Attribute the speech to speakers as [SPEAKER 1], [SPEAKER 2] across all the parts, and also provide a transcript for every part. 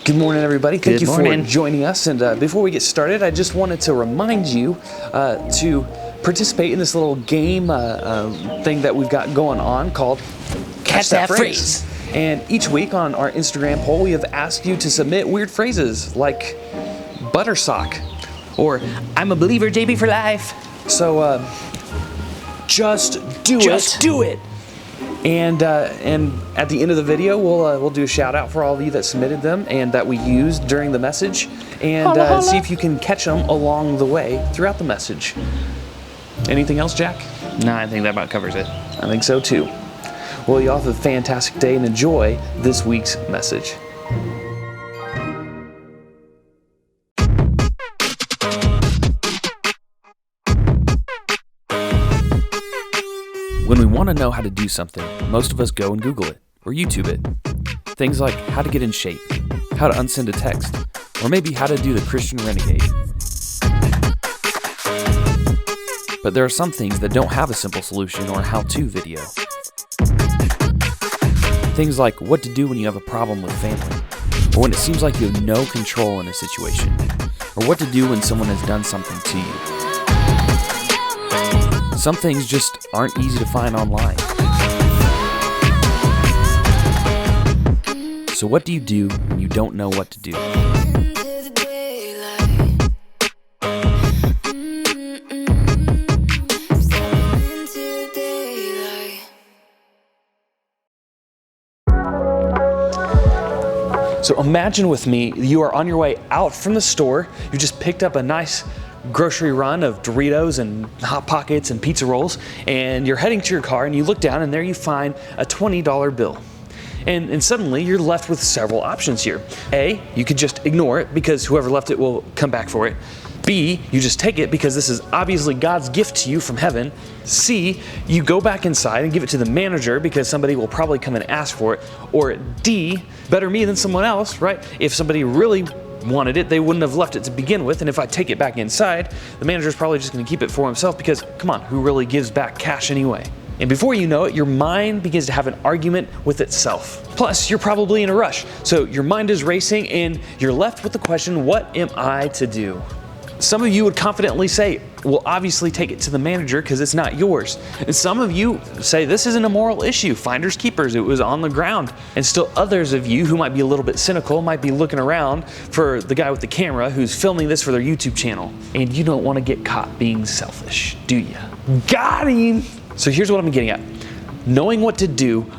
[SPEAKER 1] Good morning, everybody. Thank you for
[SPEAKER 2] morning.
[SPEAKER 1] joining us. And before we get started, I just wanted to remind you to participate in this little game thing that we've got going on called Catch That Phrase. And each week on our Instagram poll, we have asked you to submit weird phrases like butter sock or
[SPEAKER 2] I'm a believer, JB for life.
[SPEAKER 1] so just do it.
[SPEAKER 2] Just do it.
[SPEAKER 1] And at the end of the video, we'll do a shout out for all of you that submitted them and that we used during the message, and
[SPEAKER 2] Holla, holla.
[SPEAKER 1] see if you can catch them along the way throughout the message. Anything else, Jack?
[SPEAKER 2] No, I think that about covers it.
[SPEAKER 1] I think so too. Well, you all have a fantastic day and enjoy this week's message. When we want to know how to do something, most of us go and Google it or YouTube it. Things like how to get in shape, how to unsend a text, or maybe how to do the Christian Renegade. But there are some things that don't have a simple solution or how-to video. Things like what to do when you have a problem with family, or when it seems like you have no control in a situation, or what to do when someone has done something to you. Some things just aren't easy to find online. So what do you do when you don't know what to do? So imagine with me, you are on your way out from the store. You just picked up a nice grocery run of Doritos and Hot Pockets and pizza rolls, and you're heading to your car and you look down and there you find a $20 bill. And suddenly you're left with several options here. A, you could just ignore it because whoever left it will come back for it. B, you just take it because this is obviously God's gift to you from heaven. C, you go back inside and give it to the manager because somebody will probably come and ask for it. Or D, better me than someone else, right? If somebody really wanted it, they wouldn't have left it to begin with, and if I take it back inside, the manager's probably just going to keep it for himself because, come on, who really gives back cash anyway? And before you know it, your mind begins to have an argument with itself. Plus, you're probably in a rush, so your mind is racing and you're left with the question, what am I to do? Some of you would confidently say, well, obviously take it to the manager because it's not yours. And some of you say, this isn't a moral issue, finders keepers, it was on the ground. And still others of you who might be a little bit cynical might be looking around for the guy with the camera who's filming this for their YouTube channel. And you don't want to get caught being selfish, do you? Got him! So here's what I'm getting at. Knowing what to do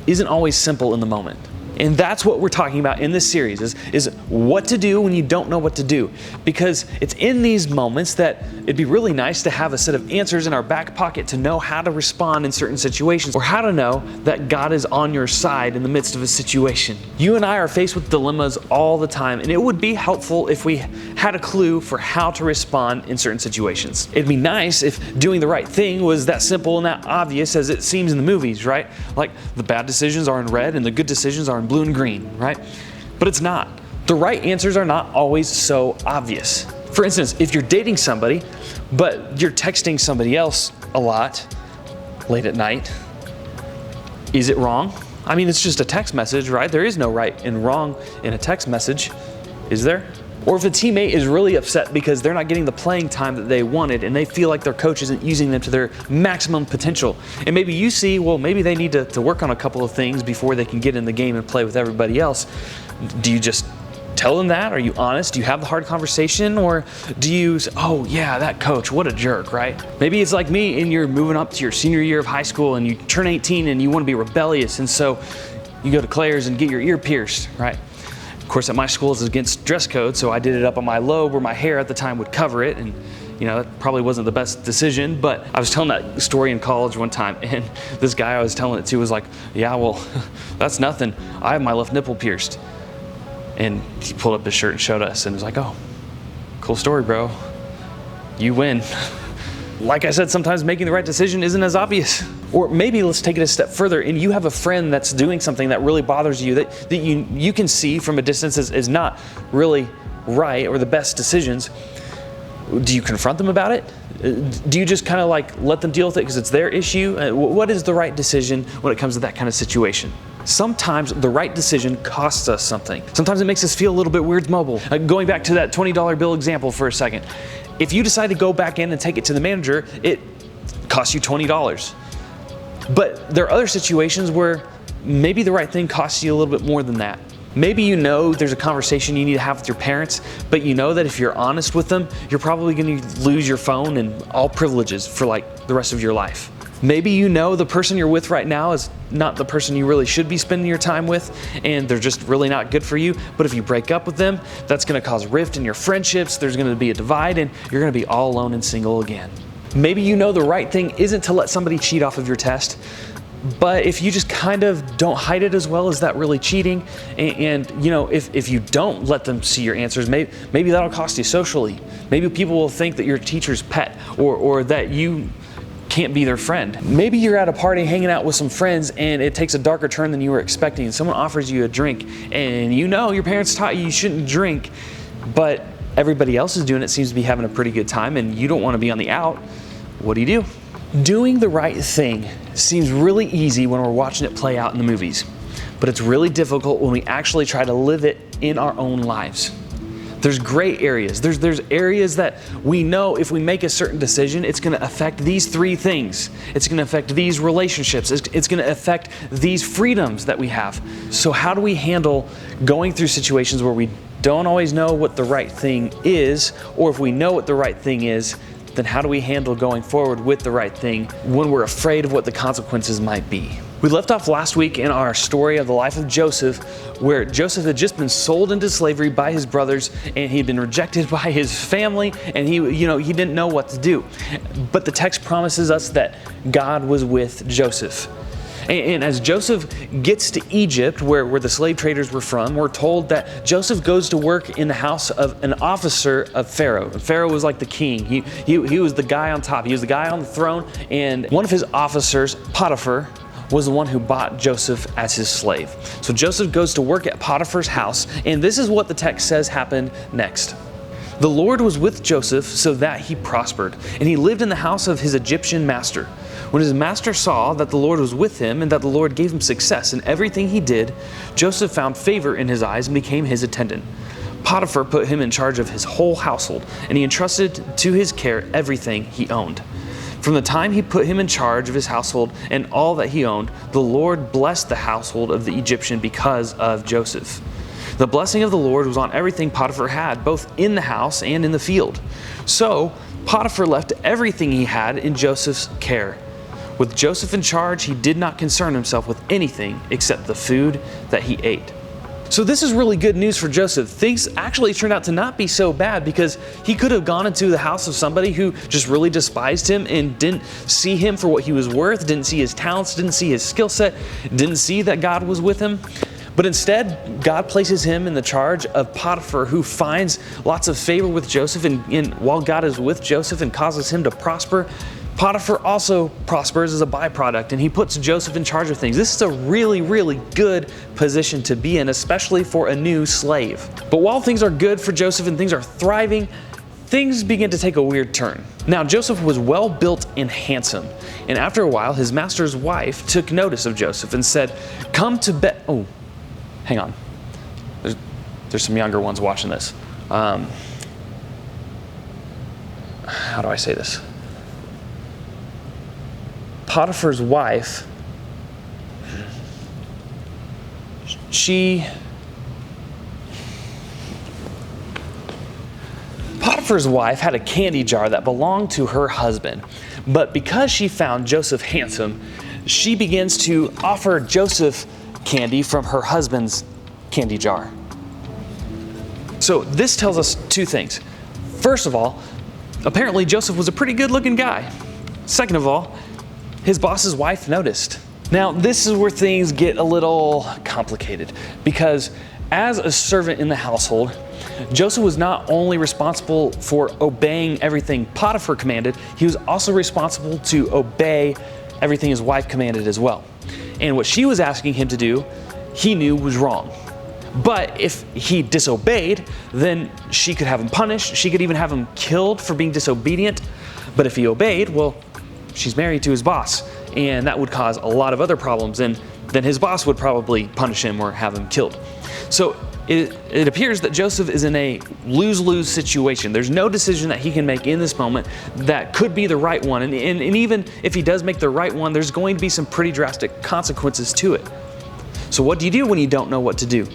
[SPEAKER 1] isn't always simple in the moment. And that's what we're talking about in this series is what to do when you don't know what to do. Because it's in these moments that it'd be really nice to have a set of answers in our back pocket to know how to respond in certain situations or how to know that God is on your side in the midst of a situation. You and I are faced with dilemmas all the time, and it would be helpful if we had a clue for how to respond in certain situations. It'd be nice if doing the right thing was that simple and that obvious as it seems in the movies, right? Like the bad decisions are in red and the good decisions are in blue and green, right? But it's not. The right answers are not always so obvious. For instance, if you're dating somebody, but you're texting somebody else a lot late at night, is it wrong? I mean, it's just a text message, right? There is no right and wrong in a text message, is there? Or if a teammate is really upset because they're not getting the playing time that they wanted and they feel like their coach isn't using them to their maximum potential. And maybe you see, well, maybe they need to work on a couple of things before they can get in the game and play with everybody else. Do you just tell them that? Are you honest? Do you have the hard conversation? Or do you say, oh yeah, that coach, what a jerk, right? Maybe it's like me and you're moving up to your senior year of high school and you turn 18 and you want to be rebellious. And so you go to Claire's and get your ear pierced, right? Of course, at my school it's against dress code, so I did it up on my lobe where my hair at the time would cover it, and you know, that probably wasn't the best decision, but I was telling that story in college one time, and this guy I was telling it to was like, yeah, well, that's nothing. I have my left nipple pierced. And he pulled up his shirt and showed us, and was like, oh, cool story, bro. You win. Like I said, sometimes making the right decision isn't as obvious. Or maybe let's take it a step further and you have a friend that's doing something that really bothers you that you can see from a distance is not really right or the best decisions. Do you confront them about it? Do you just kind of like let them deal with it because it's their issue? What is the right decision when it comes to that kind of situation? Sometimes the right decision costs us something. Sometimes it makes us feel a little bit weird mobile. Going back to that $20 bill example for a second. If you decide to go back in and take it to the manager, it costs you $20. But there are other situations where maybe the right thing costs you a little bit more than that. Maybe you know there's a conversation you need to have with your parents, but you know that if you're honest with them, you're probably going to lose your phone and all privileges for like the rest of your life. Maybe you know the person you're with right now is not the person you really should be spending your time with, and they're just really not good for you. But if you break up with them, that's going to cause rift in your friendships, there's going to be a divide, and you're going to be all alone and single again. Maybe you know the right thing isn't to let somebody cheat off of your test, but if you just kind of don't hide it as well, is that really cheating? And you know, if you don't let them see your answers, maybe that'll cost you socially. Maybe people will think that you're a teacher's pet, or that you can't be their friend. Maybe you're at a party hanging out with some friends and it takes a darker turn than you were expecting, and someone offers you a drink and you know your parents taught you shouldn't drink, but everybody else is doing it, seems to be having a pretty good time, and you don't want to be on the out. What do? Doing the right thing seems really easy when we're watching it play out in the movies, but it's really difficult when we actually try to live it in our own lives. There's gray areas. There's areas that we know if we make a certain decision, it's going to affect these three things. It's going to affect these relationships. It's going to affect these freedoms that we have. So how do we handle going through situations where we don't always know what the right thing is, or if we know what the right thing is, then how do we handle going forward with the right thing when we're afraid of what the consequences might be? We left off last week in our story of the life of Joseph, where Joseph had just been sold into slavery by his brothers, and he'd been rejected by his family, and he didn't know what to do. But the text promises us that God was with Joseph. And as Joseph gets to Egypt, where the slave traders were from, we're told that Joseph goes to work in the house of an officer of Pharaoh. Pharaoh was like the king. He was the guy on top. He was the guy on the throne. And one of his officers, Potiphar, was the one who bought Joseph as his slave. So Joseph goes to work at Potiphar's house, and this is what the text says happened next. The Lord was with Joseph so that he prospered, and he lived in the house of his Egyptian master. When his master saw that the Lord was with him and that the Lord gave him success in everything he did, Joseph found favor in his eyes and became his attendant. Potiphar put him in charge of his whole household, and he entrusted to his care everything he owned. From the time he put him in charge of his household and all that he owned, the Lord blessed the household of the Egyptian because of Joseph. The blessing of the Lord was on everything Potiphar had, both in the house and in the field. So Potiphar left everything he had in Joseph's care. With Joseph in charge, he did not concern himself with anything except the food that he ate. So this is really good news for Joseph. Things actually turned out to not be so bad, because he could have gone into the house of somebody who just really despised him and didn't see him for what he was worth, didn't see his talents, didn't see his skill set, didn't see that God was with him. But instead, God places him in the charge of Potiphar, who finds lots of favor with Joseph, and while God is with Joseph and causes him to prosper, Potiphar also prospers as a byproduct, and he puts Joseph in charge of things. This is a really, really good position to be in, especially for a new slave. But while things are good for Joseph and things are thriving, things begin to take a weird turn. Now, Joseph was well built and handsome, and after a while, his master's wife took notice of Joseph and said, "Come to bed." Oh, hang on. There's some younger ones watching this. How do I say this? Potiphar's wife, Potiphar's wife had a candy jar that belonged to her husband. But because she found Joseph handsome, she begins to offer Joseph candy from her husband's candy jar. So this tells us two things. First of all, apparently Joseph was a pretty good-looking guy. Second of all, his boss's wife noticed. Now, this is where things get a little complicated, because as a servant in the household, Joseph was not only responsible for obeying everything Potiphar commanded, he was also responsible to obey everything his wife commanded as well. And what she was asking him to do, he knew was wrong. But if he disobeyed, then she could have him punished. She could even have him killed for being disobedient. But if he obeyed, well, she's married to his boss, and that would cause a lot of other problems. And then his boss would probably punish him or have him killed. So it appears that Joseph is in a lose-lose situation. There's no decision that he can make in this moment that could be the right one. And even if he does make the right one, there's going to be some pretty drastic consequences to it. So what do you do when you don't know what to do?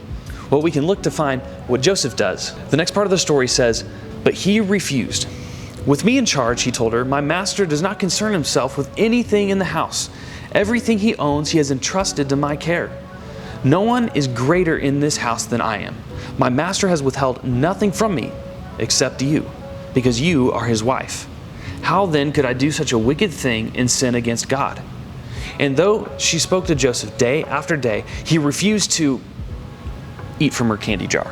[SPEAKER 1] Well, we can look to find what Joseph does. The next part of the story says, "But he refused. With me in charge," he told her, "my master does not concern himself with anything in the house. Everything he owns he has entrusted to my care. No one is greater in this house than I am. My master has withheld nothing from me except you, because you are his wife. How then could I do such a wicked thing and sin against God?" And though she spoke to Joseph day after day, he refused to eat from her candy jar.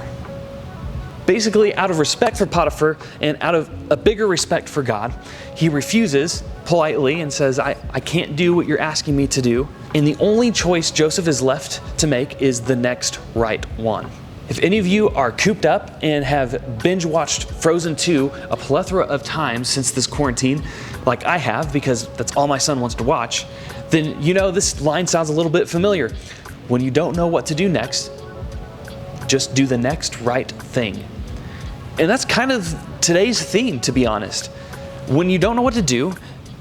[SPEAKER 1] Basically, out of respect for Potiphar and out of a bigger respect for God, he refuses politely and says, I can't do what you're asking me to do. And the only choice Joseph is left to make is the next right one. If any of you are cooped up and have binge watched Frozen 2 a plethora of times since this quarantine, like I have, because that's all my son wants to watch, then you know this line sounds a little bit familiar. When you don't know what to do next, just do the next right thing. And that's kind of today's theme, to be honest. When you don't know what to do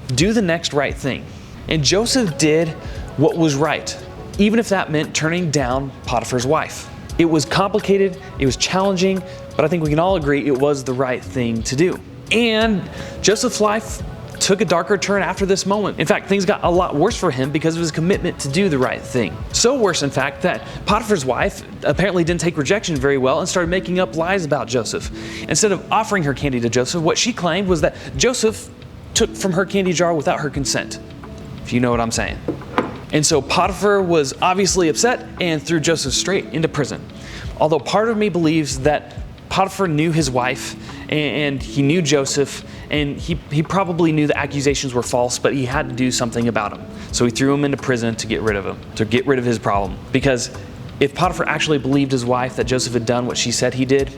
[SPEAKER 1] the next right thing. And Joseph did what was right, even if that meant turning down Potiphar's wife. It was complicated, it was challenging, but I think we can all agree it was the right thing to do. And Joseph's life took a darker turn after this moment. In fact, things got a lot worse for him because of his commitment to do the right thing. So worse, in fact, that Potiphar's wife apparently didn't take rejection very well and started making up lies about Joseph. Instead of offering her candy to Joseph, what she claimed was that Joseph took from her candy jar without her consent, if you know what I'm saying. And so Potiphar was obviously upset and threw Joseph straight into prison. Although part of me believes that Potiphar knew his wife and he knew Joseph, and he probably knew the accusations were false, but he had to do something about them. So he threw him into prison to get rid of him, to get rid of his problem. Because if Potiphar actually believed his wife that Joseph had done what she said he did,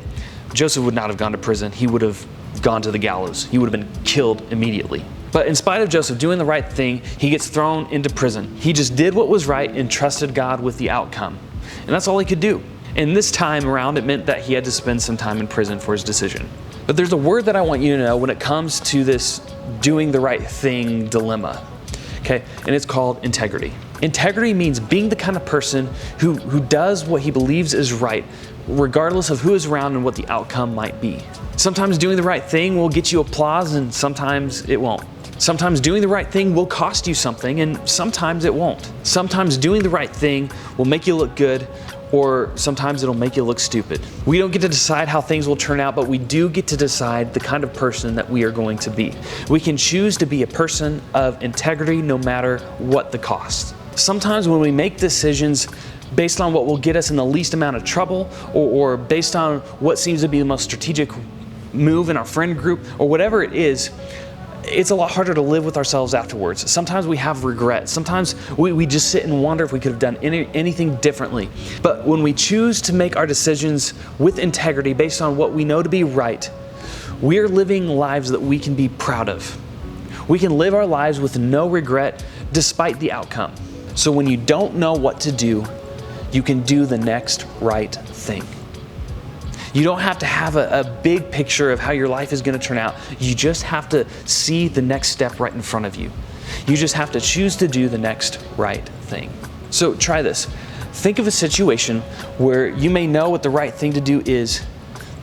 [SPEAKER 1] Joseph would not have gone to prison. He would have gone to the gallows. He would have been killed immediately. But in spite of Joseph doing the right thing, he gets thrown into prison. He just did what was right and trusted God with the outcome. And that's all he could do. And this time around, it meant that he had to spend some time in prison for his decision. But there's a word that I want you to know when it comes to this doing the right thing dilemma, okay? And it's called integrity. Integrity means being the kind of person who does what he believes is right, regardless of who is around and what the outcome might be. Sometimes doing the right thing will get you applause, and sometimes it won't. Sometimes doing the right thing will cost you something, and sometimes it won't. Sometimes doing the right thing will make you look good, or sometimes it'll make you look stupid. We don't get to decide how things will turn out, but we do get to decide the kind of person that we are going to be. We can choose to be a person of integrity no matter what the cost. Sometimes when we make decisions based on what will get us in the least amount of trouble, or based on what seems to be the most strategic move in our friend group, or whatever it is, it's a lot harder to live with ourselves afterwards. Sometimes we have regret. Sometimes we just sit and wonder if we could have done anything differently. But when we choose to make our decisions with integrity based on what we know to be right, we're living lives that we can be proud of. We can live our lives with no regret despite the outcome. So when you don't know what to do, you can do the next right thing. You don't have to have a big picture of how your life is going to turn out. You just have to see the next step right in front of you. You just have to choose to do the next right thing. So try this. Think of a situation where you may know what the right thing to do is,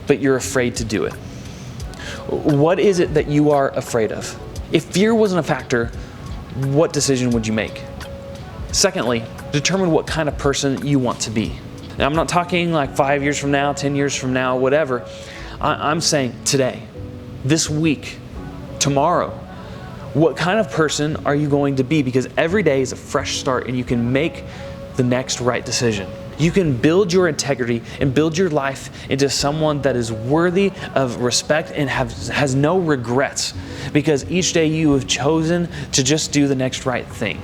[SPEAKER 1] but you're afraid to do it. What is it that you are afraid of? If fear wasn't a factor, what decision would you make? Secondly, determine what kind of person you want to be. Now, I'm not talking like 5 years from now, 10 years from now, whatever. I'm saying today, this week, tomorrow. What kind of person are you going to be? Because every day is a fresh start and you can make the next right decision. You can build your integrity and build your life into someone that is worthy of respect and has no regrets, because each day you have chosen to just do the next right thing.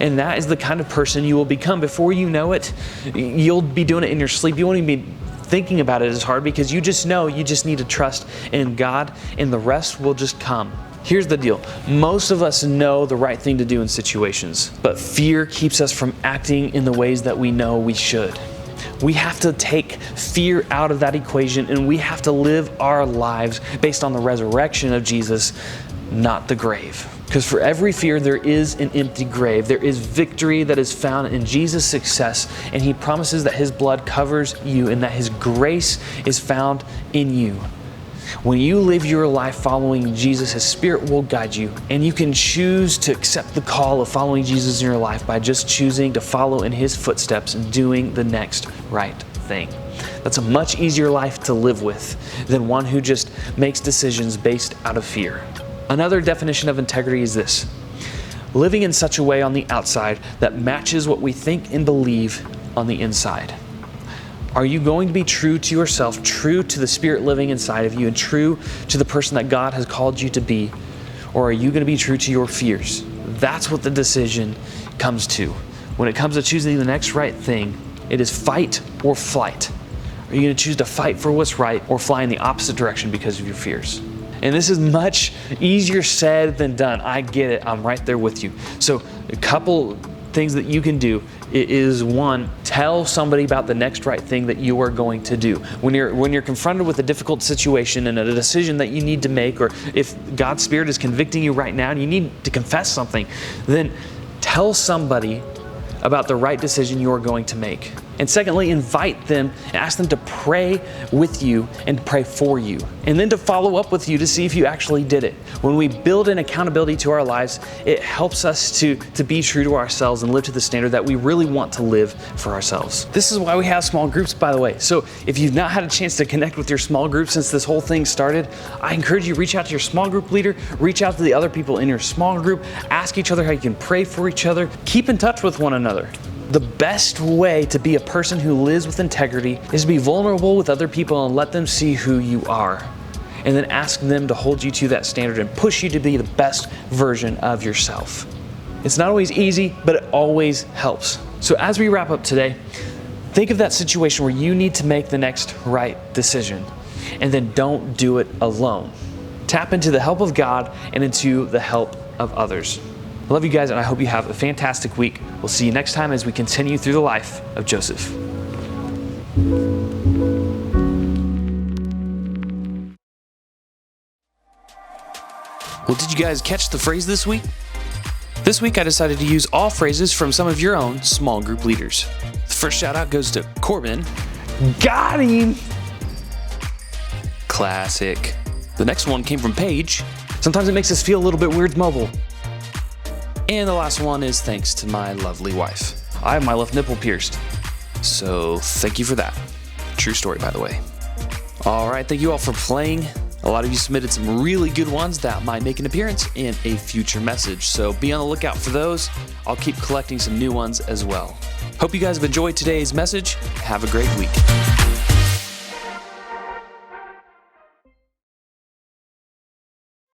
[SPEAKER 1] And that is the kind of person you will become. Before you know it, you'll be doing it in your sleep. You won't even be thinking about it as hard, because you just know you just need to trust in God, and the rest will just come. Here's the deal. Most of us know the right thing to do in situations, but fear keeps us from acting in the ways that we know we should. We have to take fear out of that equation, and we have to live our lives based on the resurrection of Jesus, not the grave. Because for every fear, there is an empty grave. There is victory that is found in Jesus' success, and He promises that His blood covers you and that His grace is found in you. When you live your life following Jesus, His Spirit will guide you, and you can choose to accept the call of following Jesus in your life by just choosing to follow in His footsteps and doing the next right thing. That's a much easier life to live with than one who just makes decisions based out of fear. Another definition of integrity is this: living in such a way on the outside that matches what we think and believe on the inside. Are you going to be true to yourself, true to the Spirit living inside of you, and true to the person that God has called you to be? Or are you going to be true to your fears? That's what the decision comes to. When it comes to choosing the next right thing, it is fight or flight. Are you going to choose to fight for what's right or fly in the opposite direction because of your fears? And this is much easier said than done. I get it. I'm right there with you. So a couple things that you can do is, one, tell somebody about the next right thing that you are going to do. When you're confronted with a difficult situation and a decision that you need to make, or if God's Spirit is convicting you right now and you need to confess something, then tell somebody about the right decision you are going to make. And secondly, invite them and ask them to pray with you and pray for you. And then to follow up with you to see if you actually did it. When we build an accountability to our lives, it helps us to be true to ourselves and live to the standard that we really want to live for ourselves. This is why we have small groups, by the way. So if you've not had a chance to connect with your small group since this whole thing started, I encourage you to reach out to your small group leader, reach out to the other people in your small group, ask each other how you can pray for each other, keep in touch with one another. The best way to be a person who lives with integrity is to be vulnerable with other people and let them see who you are. And then ask them to hold you to that standard and push you to be the best version of yourself. It's not always easy, but it always helps. So as we wrap up today, think of that situation where you need to make the next right decision. And then don't do it alone. Tap into the help of God and into the help of others. I love you guys, and I hope you have a fantastic week. We'll see you next time as we continue through the life of Joseph. Well, did you guys catch the phrase this week? This week, I decided to use all phrases from some of your own small group leaders. The first shout out goes to Corbin. Got him! Classic. The next one came from Paige. Sometimes it makes us feel a little bit weird mobile. And the last one is thanks to my lovely wife. I have my left nipple pierced, so thank you for that. True story, by the way. All right, thank you all for playing. A lot of you submitted some really good ones that might make an appearance in a future message, so be on the lookout for those. I'll keep collecting some new ones as well. Hope you guys have enjoyed today's message. Have a great week.